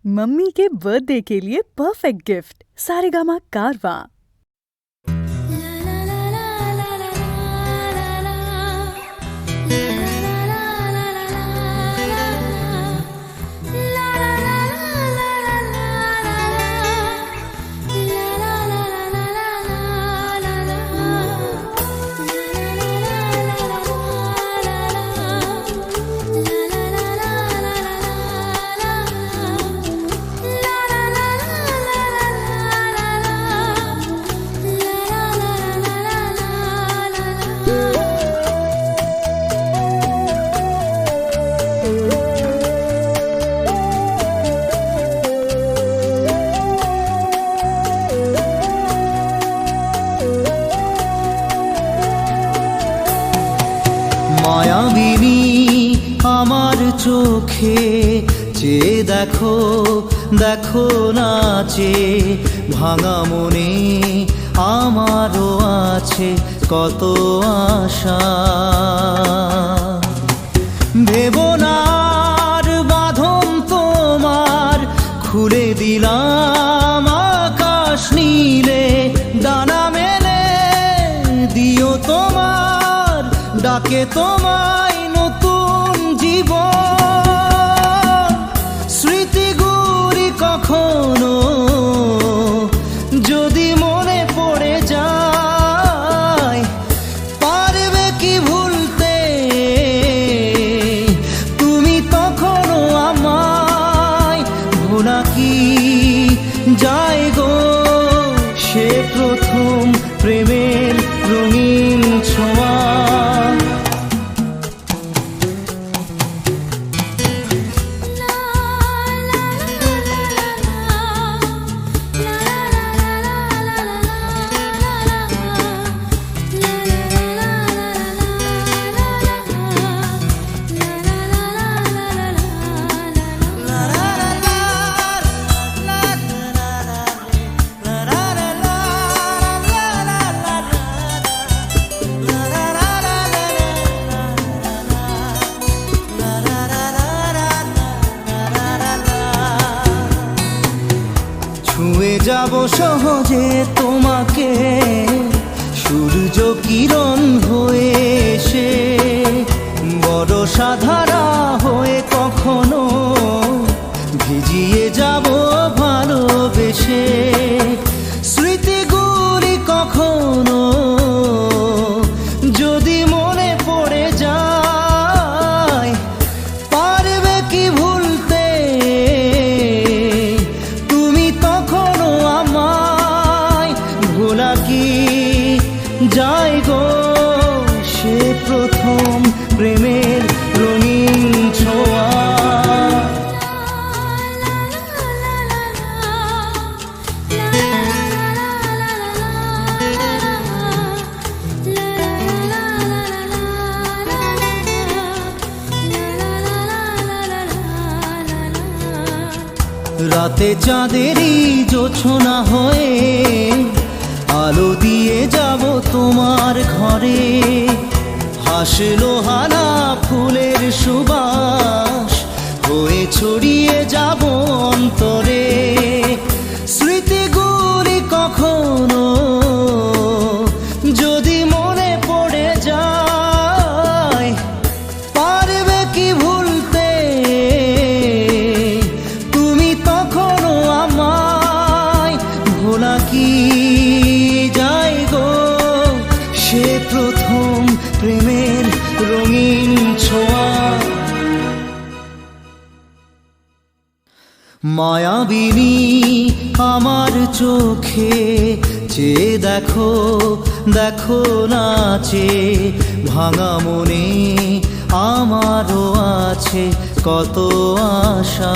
Mummy के birthday के लिए परफेक्ट गिफ्ट सारेगामा कारवां। মায়াবিনী আমার চোখে চেয়ে দেখো দেখো নাচে ভাঙা মনে আমারও আছে কত আশা। ভেবো না আর বাঁধন তোমার, খুলে দিলাম আকাশ নীলে, ডানা মেলে দিও তোমার ডাকে তোমায় নতুন জীবন। স্মৃতিগুলি কখনো যদি মনে পড়ে যায়, পারবে কি ভুলতে তুমি তখনও আমায়? ভোলা কি যায় গো সে প্রথম প্রেমের রঙিন ছোঁয়া। ছুঁয়ে যাব সহজে তোমাকে সূর্য কিরণ হয়ে এসে, বরষা ধারা হয়ে কখনো ভিজিয়ে যাব ভালোবেসে। স্মৃতিগুলি কখনো যদি মনে পড়ে যায়, পারবে কি ভুলতে তুমি তখনও আমায়? ভোলা কি যায় গো সে প্রথম প্রেমের রঙিন ছোঁয়া। রাতে চাঁদেরই জোছনা হয়ে আলো দিয়ে যাব তোমার ঘরে, হাসলো হানা ফুলের সুবাস হয়ে ছড়িয়ে যাব অন্তরে। স্মৃতিগুলি কখনো যদি মনে পড়ে যায়, পারবে কি ভুলতে তুমি তখনও আমায়? ভোলা কি যায় গো সে প্রথম প্রেমের রঙিন ছোঁয়া। মায়াবিনী আমার চোখে চেয়ে দেখো দেখো নাচে ভাঙা মনে আমারও আছে কত আশা।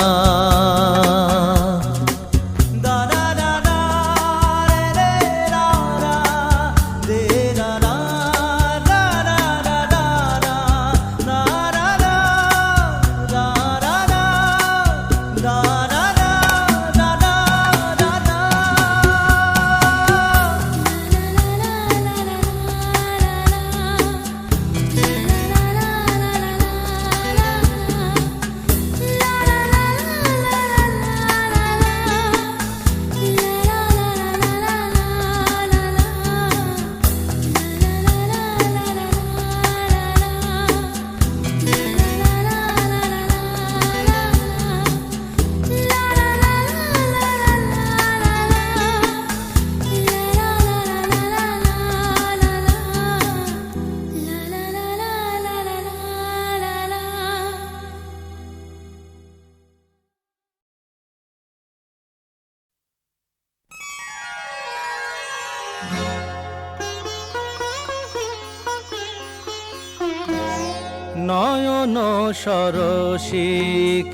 নয়ন সরসী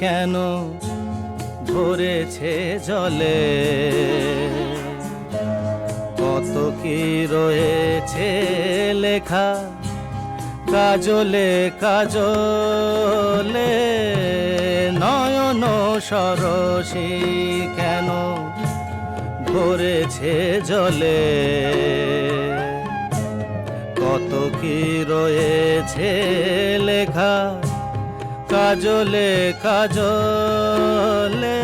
কেন ভরেছে জলে, কত কি রয়েছে লেখা কাজলে কাজলে। নয়ন সরসী কেন ভরেছে জলে, কত কি রয়েছে লেখা কাজলে কাজলে।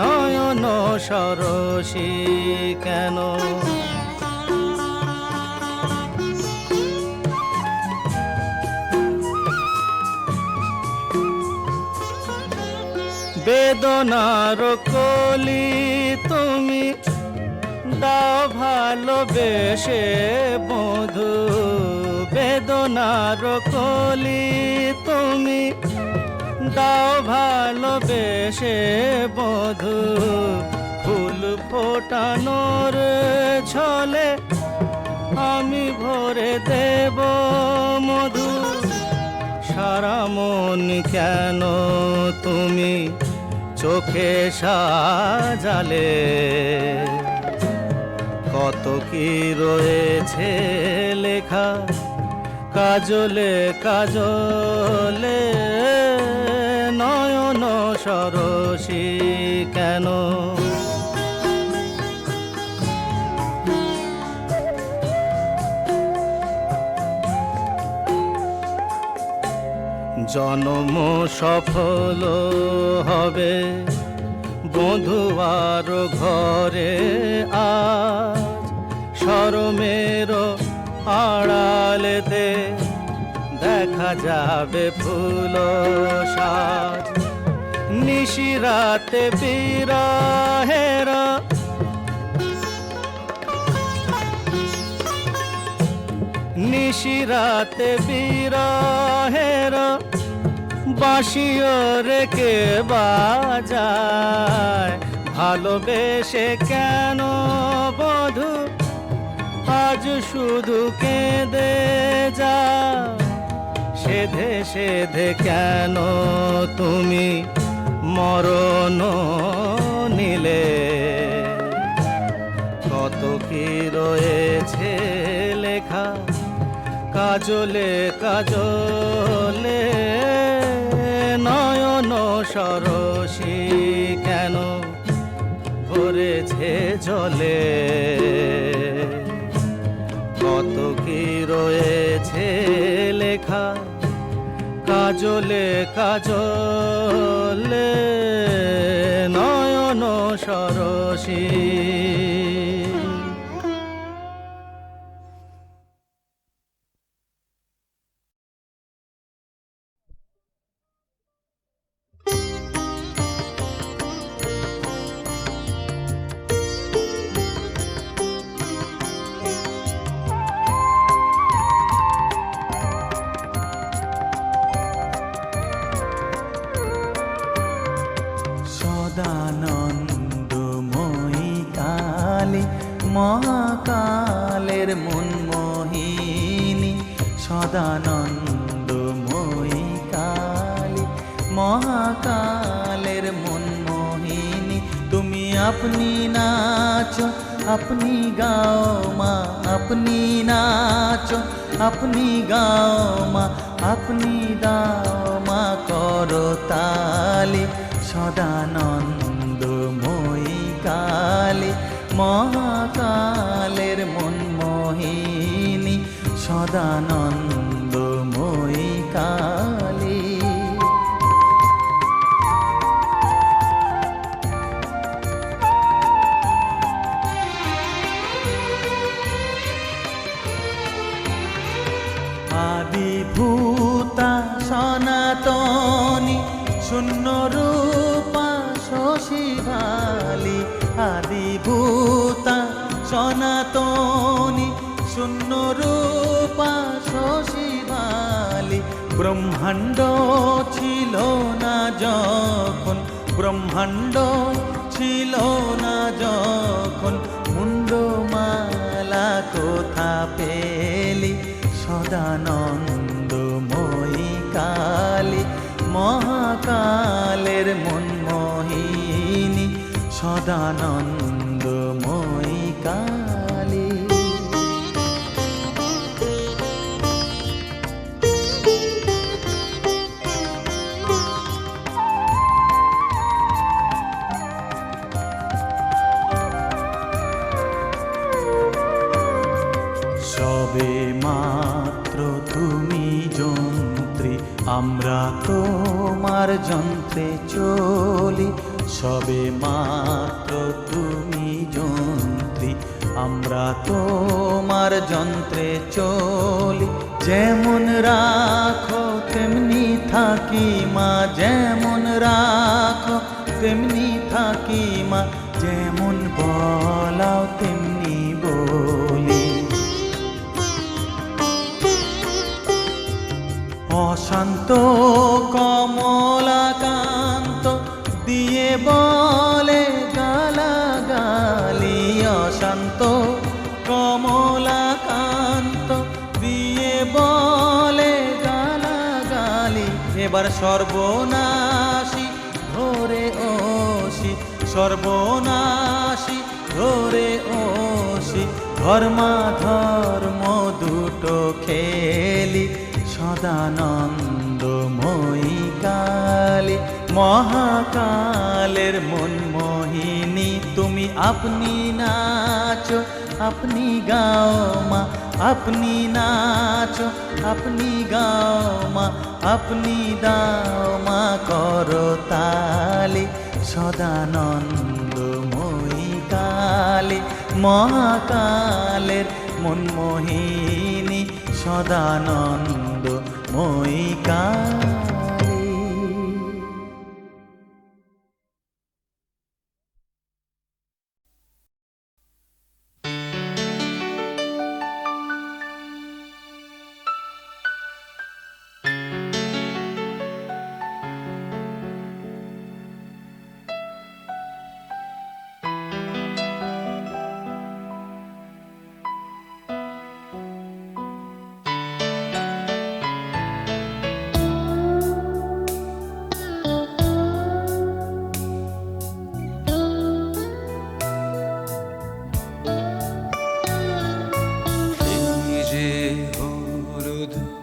নয়ন সরসী কেন। বেদনার কলি তুমি দাও ভালোবেসে বধু, বেদনার কলি তুমি দাও ভালোবেসে বধু। ফুল ফোটানোর ছলে আমি ভরে দেব মধু। সারা মন কেন তুমি চোখে সাজালে, কত কি রয়েছে লেখা কাজলে কাজলে। নয়ন সরসী কেন। জনম সফল হবে বধুয়ার ঘরে আজ, শরমের আড়ালেতে দেখা যাবে ফুল সাজ। নিশিরাতে বিরহের নিশিরাতে বিরহের বাঁশিও রেখে বাজায়। ভালোবেসে কেন বধু আজ শুধু কেঁদে যা, সেধে সেধে কেন তুমি মরণ নিলে। কত কি রয়েছে লেখা কাজলে কাজলে। নয়ন সরসী কেন ভরেছে জলে, কত কি রয়েছে লেখা কাজলে কাজলে। নয়ন সরসী। সদানন্দময়ী কালী মহাকালের মনমোহিনী, সদানন্দময়ী কালী মহাকালের মনমোহিনী। তুমি আপনি নাচো আপনি গাও মা, আপনি নাচো আপনি গাও মা, আপনি দাও মা করতালি। সদানন্দময়ী কালী মহাকালের মনমোহিনী, সদানন্দময়ী কালী। আদিভূতা সনাতনী শূন্য রূপা শশী ভালি, আদিভূতা সনাতনী শূন্য রূপা শশী ভালি। ব্রহ্মাণ্ড ছিল না যখন, ব্রহ্মাণ্ড ছিল না যখন, মুন্ডমালা কোথা পেলি। সদানন্দময়ী কালী মহাকালের মনমোহিনী সদানন্দময়ী কালী। সবে মাত্র তুমি যন্ত্রী, আমরা তোমার যন্ত্রে চলি। সবে মাত্র তুমি যন্ত্রী, আমরা তোমার যন্ত্রে চলি। যেমন রাখো তেমনি থাকি মা, যেমন রাখো তেমনি থাকি মা, যেমন বলাও তেমনি বলি। অশান্ত কমলাকান্ত দিয়ে বলে গালাগালি, অশান্ত কমলাকান্ত দিয়ে বলে গালাগালি। এবার সর্বনাশী ধরে ওসি, সর্বনাশী ধরে ওসি, ধর্মাধর্ম দুটো খেলি। সদানন্দময়ী কালী, মহাকালের মনমোহিনী তুমি। আপনি নাচো আপনি গাও মা, আপনি নাচো আপনি গাও মা, আপনি দাও মা করো তালি। সদানন্দময়ী কালী, মহাকালের মনমোহিনী সদানন্দময়ী কালী।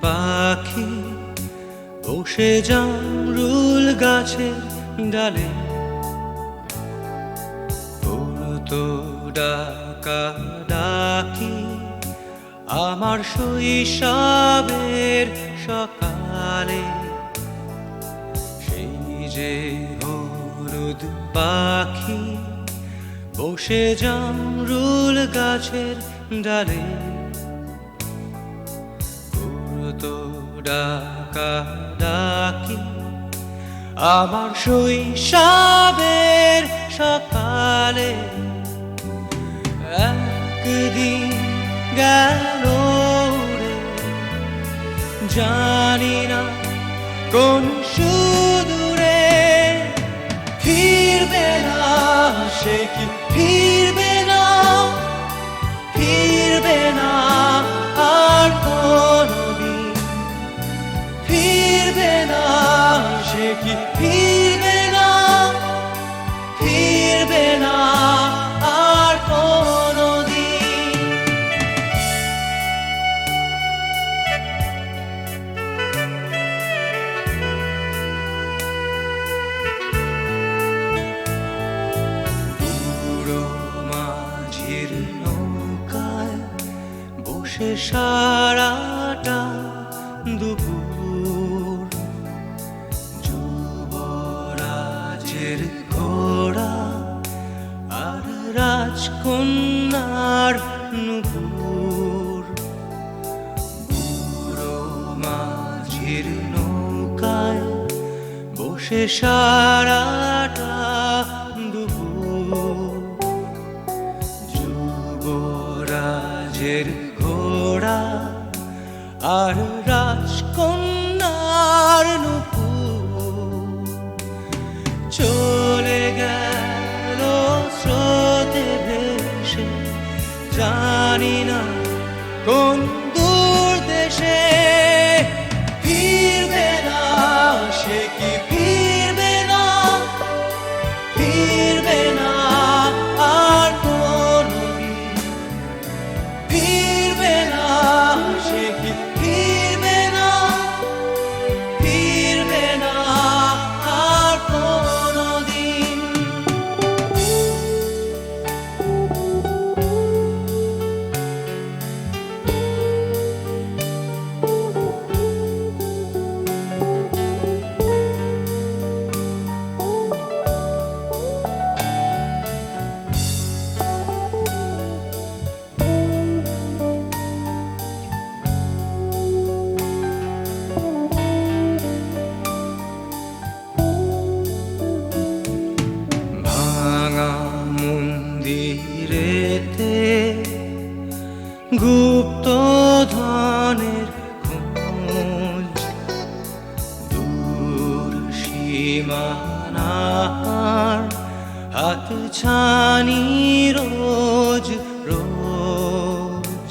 পাখি বসে জামরুল গাছের ডালে, তো ডাকা ডাকি আমার শৈশবের সকালে। সেই যে হলুদ পাখি বসে জামরুল গাছের ডালে, তো ডাকা ডাকি আমার শৈশবের সকালে। একদিন গেল রে, জানি না কোন সুদূরে, ফিরবে না সে কি ফিরবে না, ফিরবে না আর কোনদিন, ফিরবে না সে কি ফিরবে না, ফিরবে না আর কোনদিন। বুড়ো মাঝির নৌকায় বসে সারাটা দুপুর, যুবরাজের ঘোড়া আর রাজকন্যার নুপুর। বুড়ো মাঝির নৌকায় বসে সারাটা দুপুর, যুবরাজের ঘোড়া আর রাজকন্যার নুপুর। চলে গেল স্রোতে ভেসে, জানি না কোন দূর দেশে, ফিরবে না সে কি ফিরবে গুপ্ত ধনের খোঁজ দূর সীমানার হাত ছানি রোজ রোজ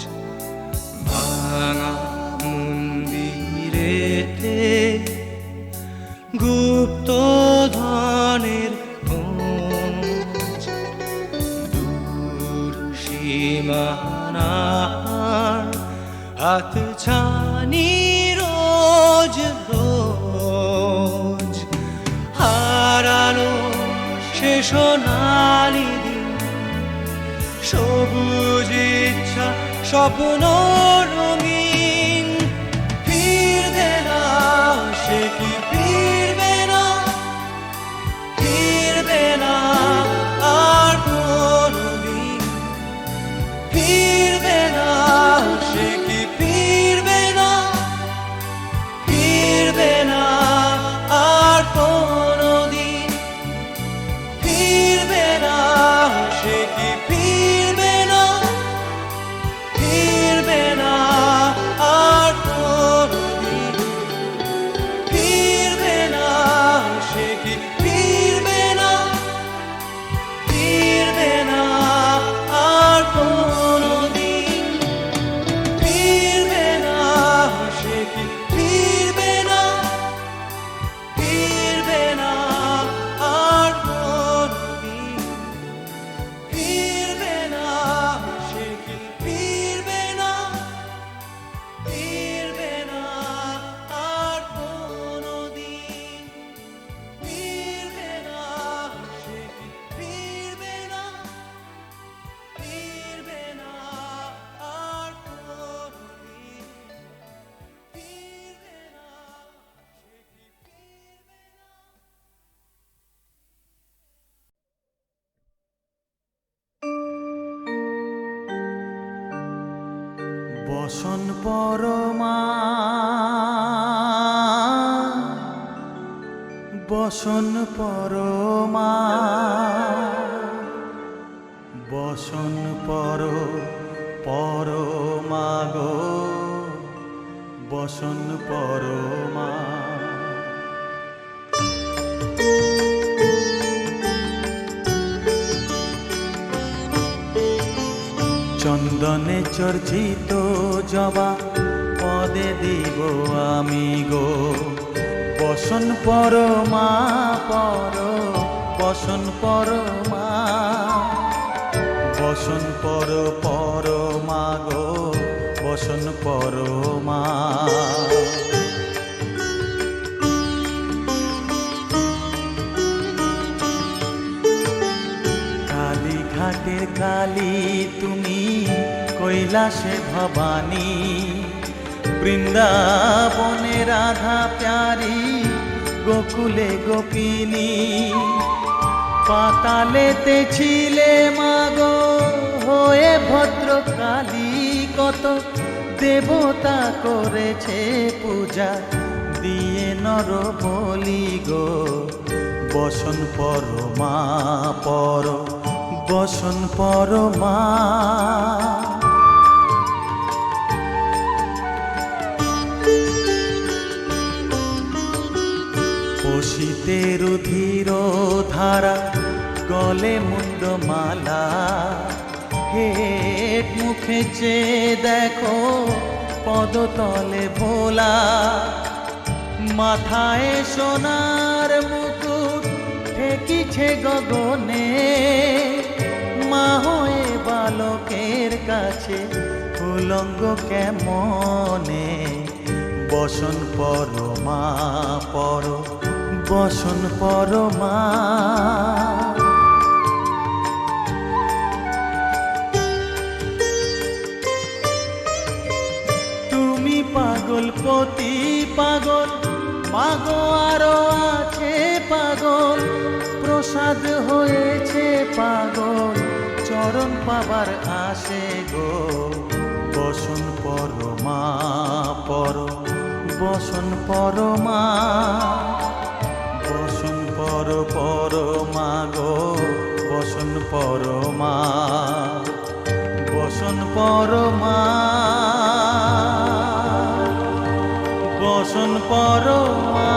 ভাঙা মন্দিরেতে গুপ্ত ধনের খোঁজ দূর সীমানার হাত ছানি রোজ রোজ হারানো সে সোনালি দিন সবুজ ইচ্ছা স্বপ্ন রঙিন ফিরবে না সে কি ফিরবে না ফিরবে না আর কোনদিন ফিরবে না সে কি ফিরবে না ফিরবে না আর কোনদিন ফিরবে না সে কি ফিরবে না ফিরবে না আর কোনদিন ফিরবে না সে কি ফিরবে না ফিরবে না আর কোনদিন ফিরবে না সে কি ফিরবে না ফিরবে না আর কোনদিন ফিরবে না সে কি ফিরবে না ফিরবে না আর কোনদিন ফিরবে না সে কি ফিরবে না ফিরবে না আর কোনদিন ফিরবে না সে কি ফিরবে না। বসন পরমা বসন পরমা বসন পরমা গো বসন পরমা চন্দনে চর্চিত জবা পদে দিব আমি গো বসন পরমা বসন পরমা বসন পরমা গো বসন পরমা কালীঘাটের কালী তুমি কৈলাসে ভবানী বৃন্দাবনে রাধা প্যারি গোকুলে গোপিনী পাতালেতে ছিলে মাগো হয়ে ভদ্রকালী কত দেবতা করেছে পূজা দিয়ে নর বলি গো বসন পরমা বসন পরমা পশিতে রুধির ধারা গলে মুন্ড মালা হেট মুখে চেয়ে দেখো পদতলে ভোলা মাথায় সোনার মুকুট ঠেকিছে গগনে মা হয়ে বালকের কাছে উলঙ্গ কেমনে বসন পরমা বসন পরমা তুমি পাগল পতি পাগল মাগো আরো আছে পাগল প্রসাদ হয়েছে পাগল চরণ পাবার আসে গো বসন পরমা বসন পরমা বসন পরমা গো বসন পরমা বসন বসন পরমা, বসন পরমা,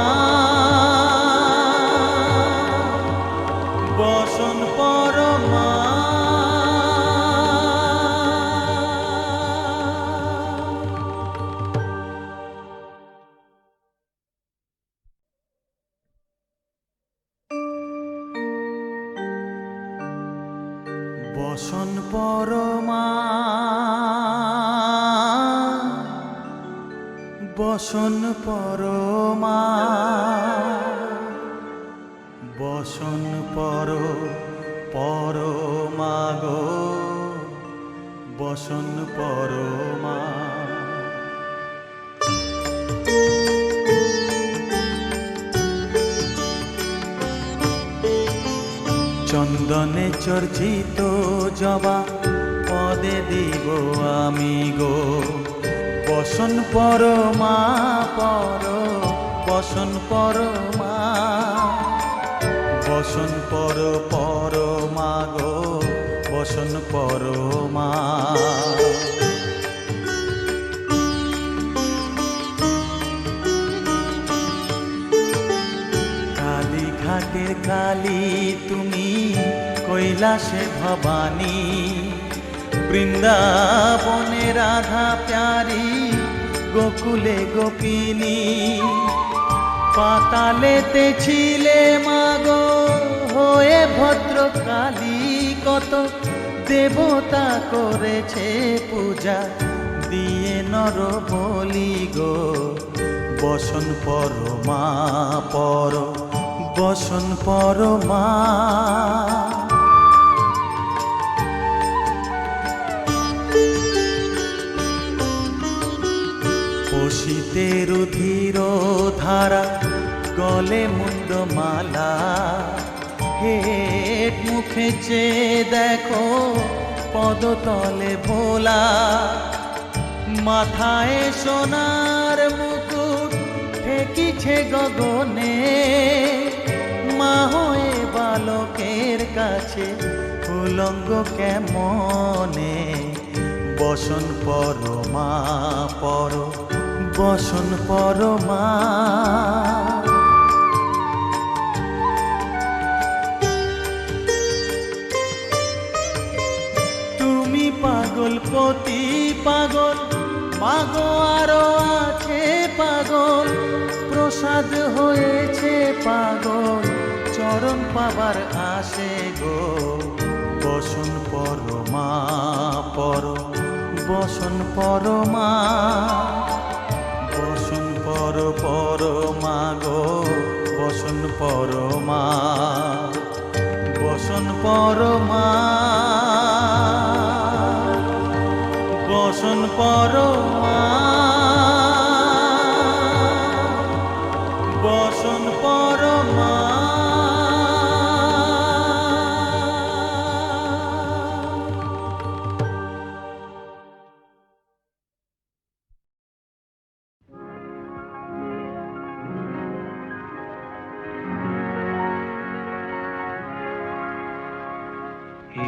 বসন পরমা। বসন পরমা, বসন পরমা, বসন পরমা গো, বসন পরমা। চন্দনে চর্চিত জবা পদে দিব আমি গো, বসন পরমা বসন পরমা, বসন পরমা গো, বসন পরমা। কালী ঘাটের কালী তুমি, কৈলাসে ভবানী, বৃন্দাবনে রাধা প্যারি, গোকুলে গোপিনী। পাতালেতে ছিলে মাগো হয়ে ভদ্রকালী, কত দেবতা করেছে পূজা দিয়ে নর বলি গো, বসন পরমা বসন পরমা। পশিতে রুধির ধারা, গলে মুন্ডমালা, হেট মুখে চেয়ে দেখো পদতলে ভোলা। মাথায় সোনার মুকুট ঠেকিছে গগনে, মা হয়ে বালকের কাছে উলঙ্গ কেমনে, বসন পরমা বসন পরমা। তুমি পাগল পতি পাগল, মাগো আরো আছে পাগল, প্রসাদ হয়েছে পাগল, চরণ পাবার আসে গো, বসন পরমা বসন পরমা, বসন পরমা গো, বসন পরমা, বসন পরমা, বসন পরমা, বসন পরমা।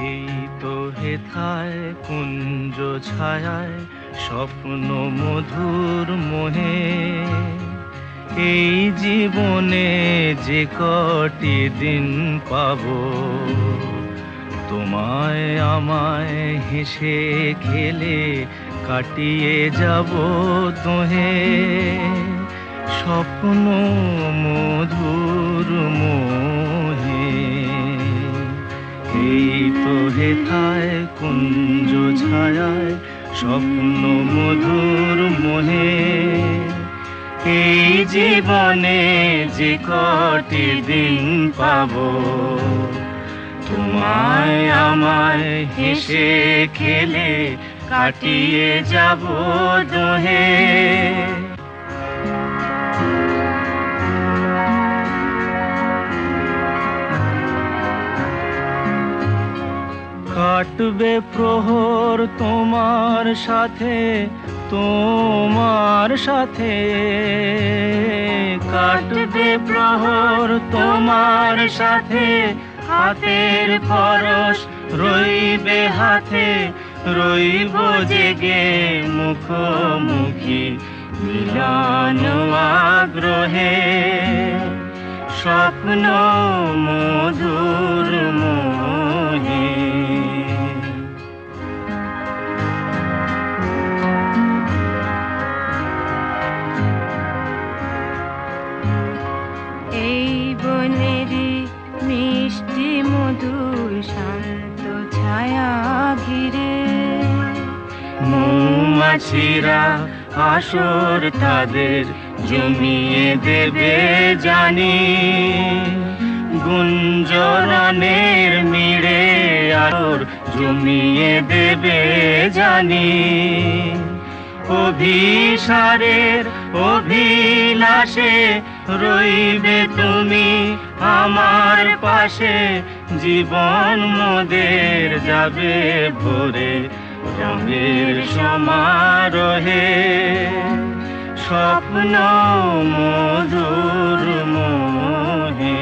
এই তো হেথায় কুঞ্জ ছায়ায় স্বপ্ন মধুর মোহে, এই জীবনে যে কটি দিন পাবো, তোমায় আমায় হেসে খেলে কাটিয়ে যাব তোহে, স্বপ্ন মধুর মোহে। এই তো হেথায় কুঞ্জ ছায়ায় স্বপ্ন মধুর মোহে, এই জীবনে যে কটি দিন পাবো, তোমায় আমায় হেসে খেলে কাটিয়ে যাব দোহে। কাটবে প্রহর তোমার সাথে, তোমার সাথে কাটবে প্রহর তোমার সাথে, হাতের পরশ রইবে হাতে, রইব জেগে মুখোমুখি মিলন আগ্রহে স্বপ্ন মধুর মোহে। এই বনেরই মিষ্টি মধুর শান্ত ছায়া ঘিরে মৌমাছিরা আসর তাদের জমিয়ে দেবে জানি, গুঞ্জরণের মিড়ে আসর জমিয়ে দেবে জানি। অভিসারের অভিলাষে রইবে তুমি আমার পাশে, জীবন মোদের যাবে ভরে রঙের সমারোহে স্বপ্ন মধুর মোহে।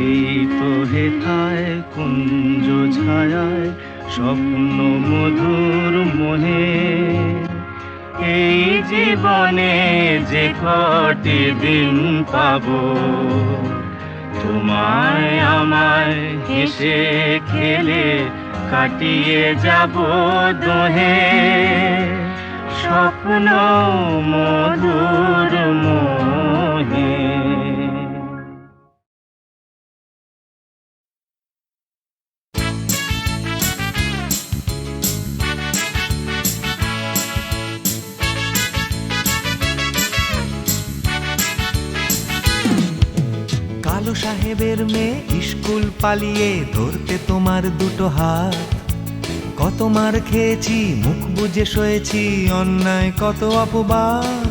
এই তো হেথায় কুঞ্জ ছায়ায় স্বপ্ন মধুর মোহে। এই জীবনে যে কটি দিন পাবো তোমায় আমায় হেসে খেলে কাটিয়ে যাব দোহে স্বপ্ন মধুর মোহে। কালো সাহেবের মেয়ে স্কুল পালিয়ে ধরতে তোমার দুটো হাত, কত মার খেয়েছি মুখ বুজে সয়েছি অন্যায় কত অপবাদ।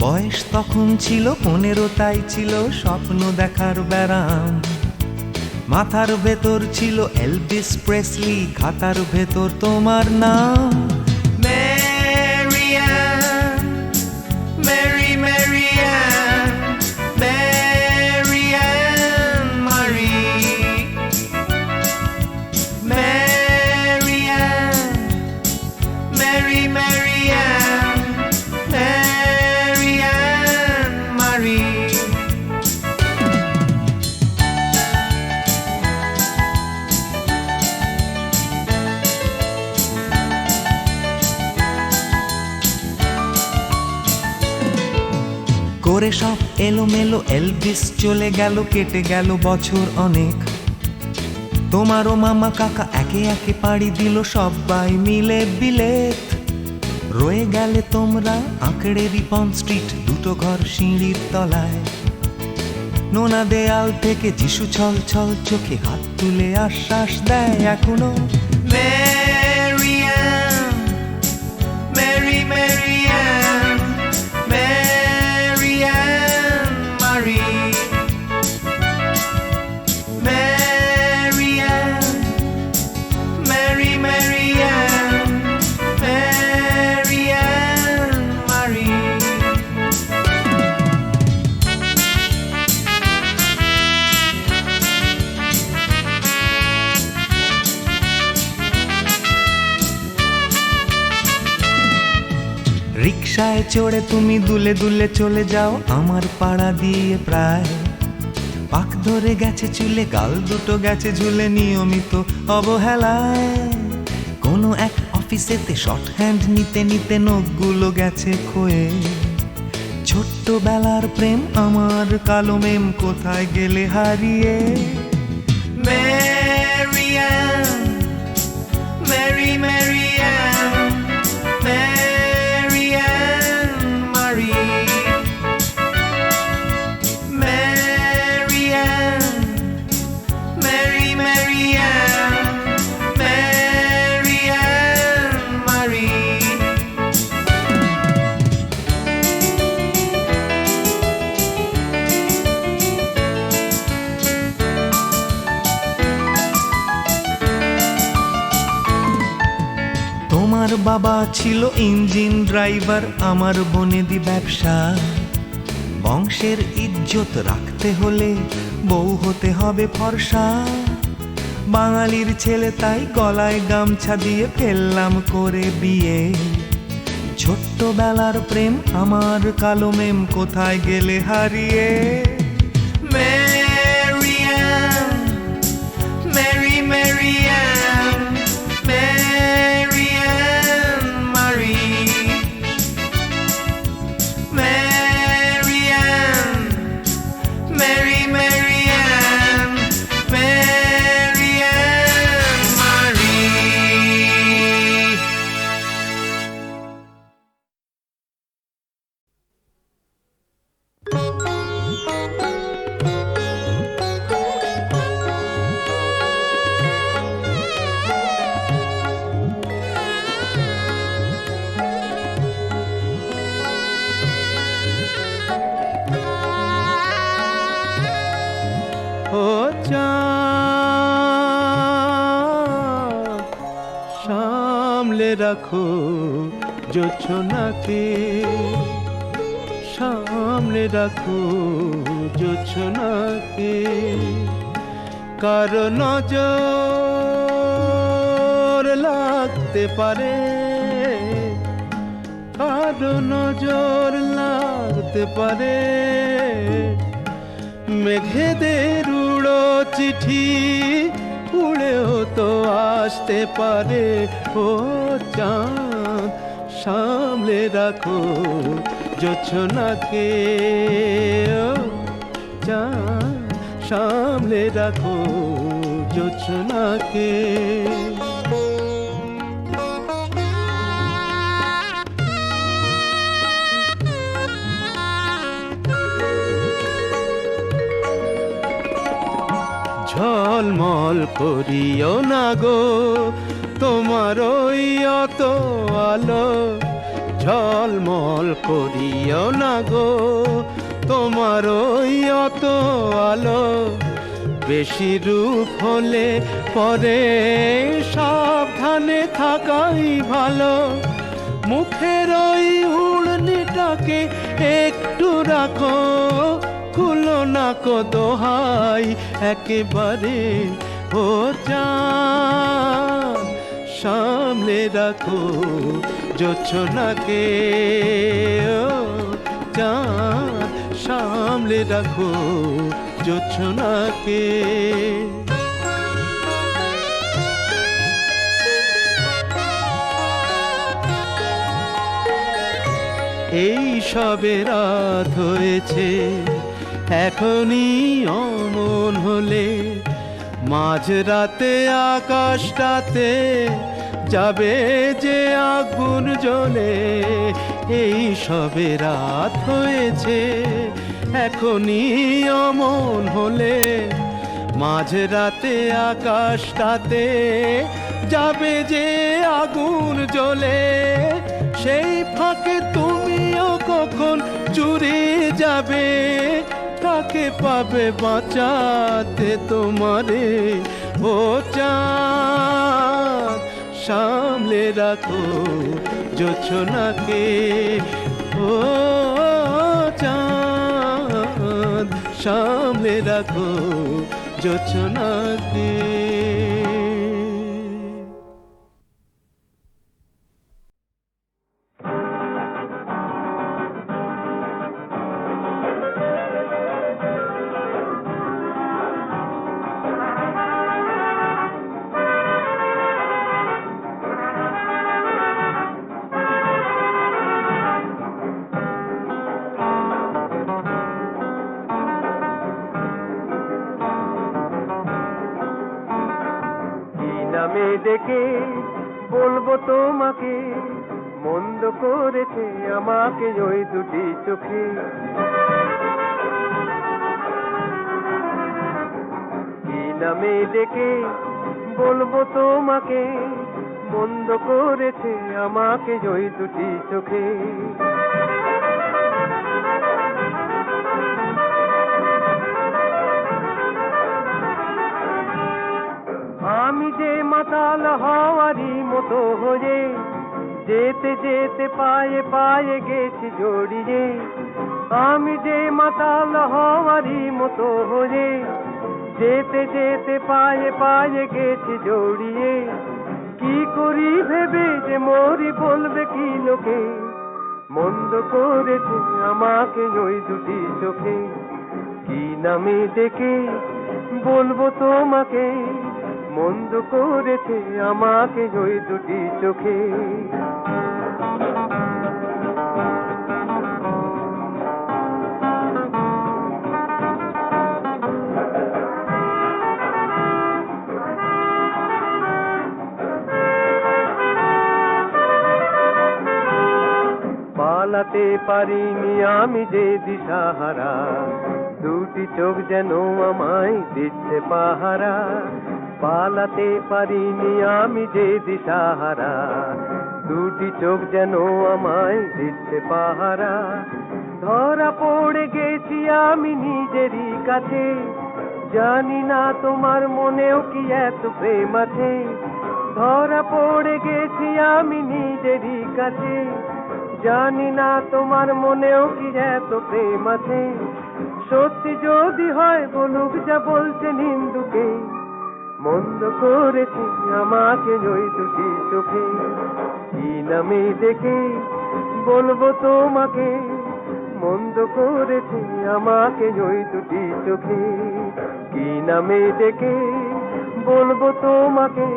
বয়স তখন ছিল 15, তাই ছিল স্বপ্ন দেখার ব্যারাম। মাথার ভেতর ছিল এলভিস প্রেসলি, খাতার ভেতর তোমার নাম। ম্যারিয়ান, মেরি ম্যারিয়ান, ম্যারিয়ান মারি, ম্যারিয়ান, মেরি ম্যারিয়ান, ম্যারিয়ান মারি। করে সব এলোমেলো এলভিস চলে গেল, কেটে গেল বছর অনেক। তোমারও মামা কাকা একে একে পাড়ি দিল সবাই মিলে বিলেত। রয়ে গেলে তোমরা আঁকড়ে রিপন স্ট্রিট, দুটো ঘর সিঁড়ির তলায়। নোনা দেয়াল থেকে যিশু ছল ছল চোখে হাত তুলে আশ্বাস দেয় এখনো। ম্যারিয়ান, মেরি ম্যারিয়ান, ম্যারিয়ান মারি, ম্যারিয়ান, মেরি ম্যারিয়ান, ম্যারিয়ান মারি। রিকশায় চড়ে তুমি দুলে দুলে চলে যাও আমার পাড়া দিয়ে প্রায়। পাক ধরে গেছে চুলে, গাল দুটো গেছে ঝুলে নিয়মিত অবহেলায়। কোনো এক অফিসেতে শর্ট হ্যান্ড নিতে নিতে নখগুলো গেছে ক্ষয়ে। ছোট্টবেলার প্রেম আমার কালো মেম কোথায় গেলে হারিয়ে। ম্যারিয়ান, মেরি ম্যারিয়ান, ম্যারিয়ান মারি, ম্যারিয়ান, মেরি ম্যারিয়ান, ম্যারিয়ান মারি। তোমার বাবা ছিল ইঞ্জিন ড্রাইভার, আমার বনেদি ব্যবসা। বংশের ইজ্জত রাখতে হলে বউ হতে হবে ফর্সা। বাঙালির ছেলে তাই গলায় গামছা দিয়ে ফেললাম করে বিয়ে। ছোট্টবেলার প্রেম আমার কালো মেম কোথায় গেলে হারিয়ে। Marianne, Mary Marianne, Marianne Marie, Marianne, Mary Marianne, Marianne Marie. ও চাঁদ, সামলে রাখো জোছনাকে, সামলে রাখো জোছনাকে, কারো নজর লাগতে পারে, কারো নজর লাগতে পারে। মেঘেদের উড়ো চিঠি উড়েও তো আসতে পারে। ও চাঁদ, সামলে রাখো জোছনাকে, ও চাঁদ, সামলে রাখো জোছনাকে। ঝলমল করিও না গো তোমার ওই অত আলো, ঝলমল করিও না গো তোমার ওই অত আলো। বেশি রূপ হলে পরে সাবধানে থাকাই ভালো। মুখের ওই উড়নিটাকে একটু রাখো, খুলো না কো দোহাই একেবারে। ও চাঁদ, সামলে রাখো জোছনাকে, ও চাঁদ, সামলে রাখো জোছনাকে। এই সবে রাত হয়েছে, এখনই অমন হলে মাঝরাতে আকাশটাতে যাবে যে আগুন জ্বলে। এই সবে রাত হয়েছে, এখনই অমন হলে মাঝরাতে আকাশটাতে যাবে যে আগুন জ্বলে। সেই ফাঁকে তুমিও কখন চুরি যাবে, কাকে পাবে বাঁচাতে তোমারে। ও চাঁদ, সামলে রাখো জোছনাকে, ও চাঁদ, সামলে রাখো জোছনাকে। নামে ডেকে বলবো তোমাকে, মন্দ করেছে আমাকে ওই দুটি চোখে। কি নামে ডেকে বলবো তোমাকে, মন্দ করেছে আমাকে ওই দুটি চোখে। আমি যে মাতাল হওয়ারই মতো হয়ে যেতে যেতে পায়ে পায়ে গেছি জড়িয়ে। আমি যে মাতাল হওয়ারই মতো হয়ে যেতে যেতে পায়ে পায়ে গেছি জড়িয়ে, কি করি ভেবে যে মরি বলবে কি লোকে, মন্দ করেছে আমাকে ওই দুটি চোখে, কি নামে ডেকে বলবো তোমাকে, মন্দ করেছে আমাকে ওই দুটি চোখে। পালাতে পারিনি আমি যে দিশাহারা, দুটি চোখ যেন আমায় দিচ্ছে পাহারা। পালাতে পারিনি আমি যে দিশাহারা, দুটি চোখ যেন আমায় দিচ্ছে পাহারা। ধরা পড়ে গেছি আমি নিজেরই কাছে, জানি না তোমার মনেও কি এত প্রেম আছে। ধরা পড়ে গেছি আমি নিজেরই কাছে, জানি না তোমার মনেও কি এত প্রেম আছে। সত্যি যদি হয় বলুক যা বলছে নিন্দুকে, মন্দ করেছে আমাকে ওই দুটি চোখে, কি নামে ডেকে বলবো তোমাকে, মন্দ করেছে আমাকে ওই দুটি চোখে, কি নামে ডেকে বলবো তোমাকে,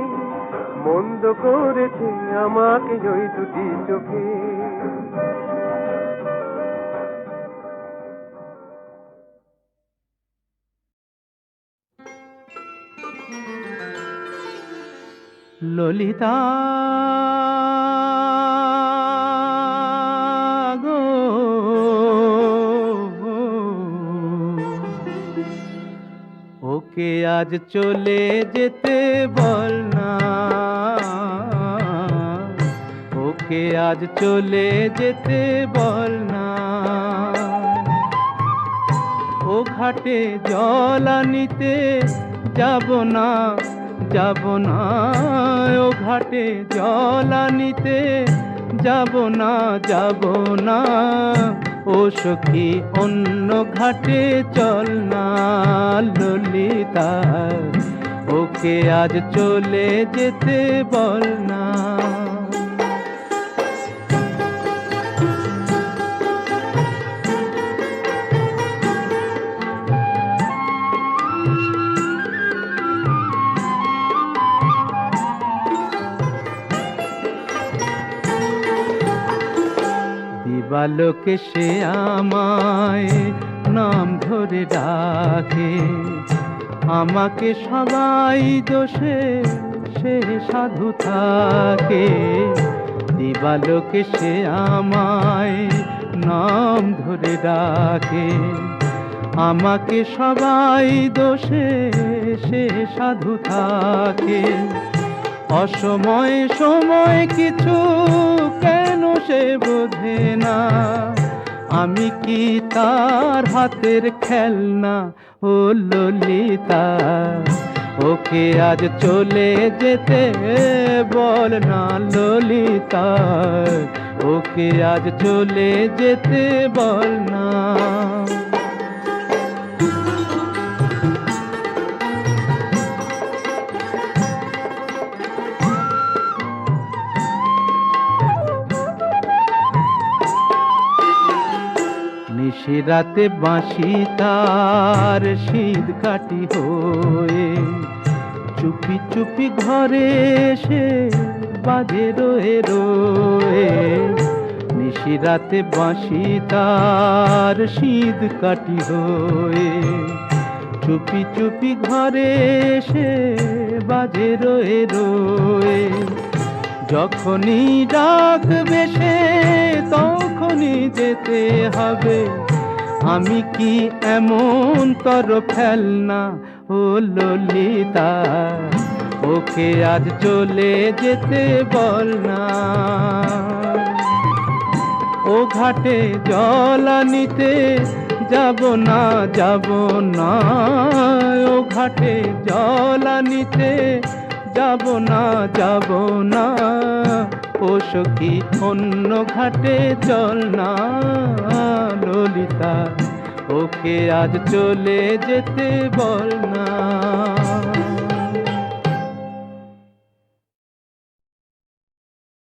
মন্দ করেছে আমাকে ওই দুটি চোখে। ললিতা গো, ওকে আজ চলে যেতে বল না, ওকে আজ চলে যেতে বল না। ও ঘাটে জল আনিতে যাব না, যাব না, ও ঘাটে জল আনিতে যাব না, যাব না। ও সখী অন্য ঘাটে চল না ললিতা, ওকে আজ চলে যেতে বল না। দিবালোকে সে আমায় নাম ধরে ডাকে, আমাকে সবাই দোষে সে সাধু থাকে। দিবালোকে সে আমায় নাম ধরে ডাকে, আমাকে সবাই দোষে সে সাধু থাকে। অসময় সময় কিছু কেন সে বোঝে না, আমি কি তার হাতের খেলনা ও ললিতা। ওকে আজ চলে যেতে বল না ললিতা, ওকে আজ চলে যেতে বল না। নিশিরাতে বাঁশি তার শীত কাটি হয়ে, চুপি চুপি ঘরে এসে বাজে রয়ে রয়ে। নিশিরাতে বাঁশি তার শীত কাটি হয়ে, চুপি চুপি ঘরে এসে বাজে রয়ে রয়ে। যখনই ডাকবে সে তখনই যেতে হবে, আমি কি এমন তর ফেলনা ও ললিতা। ওকে আজ চলে যেতে বল না, ও ঘাটে জল আনিতে যাব না, যাব না, ও ঘাটে জল আনিতে যাব না, যাব না। ও সখী অন্য ঘাটে চল না ললিতা, ওকে আজ চলে যেতে বল না।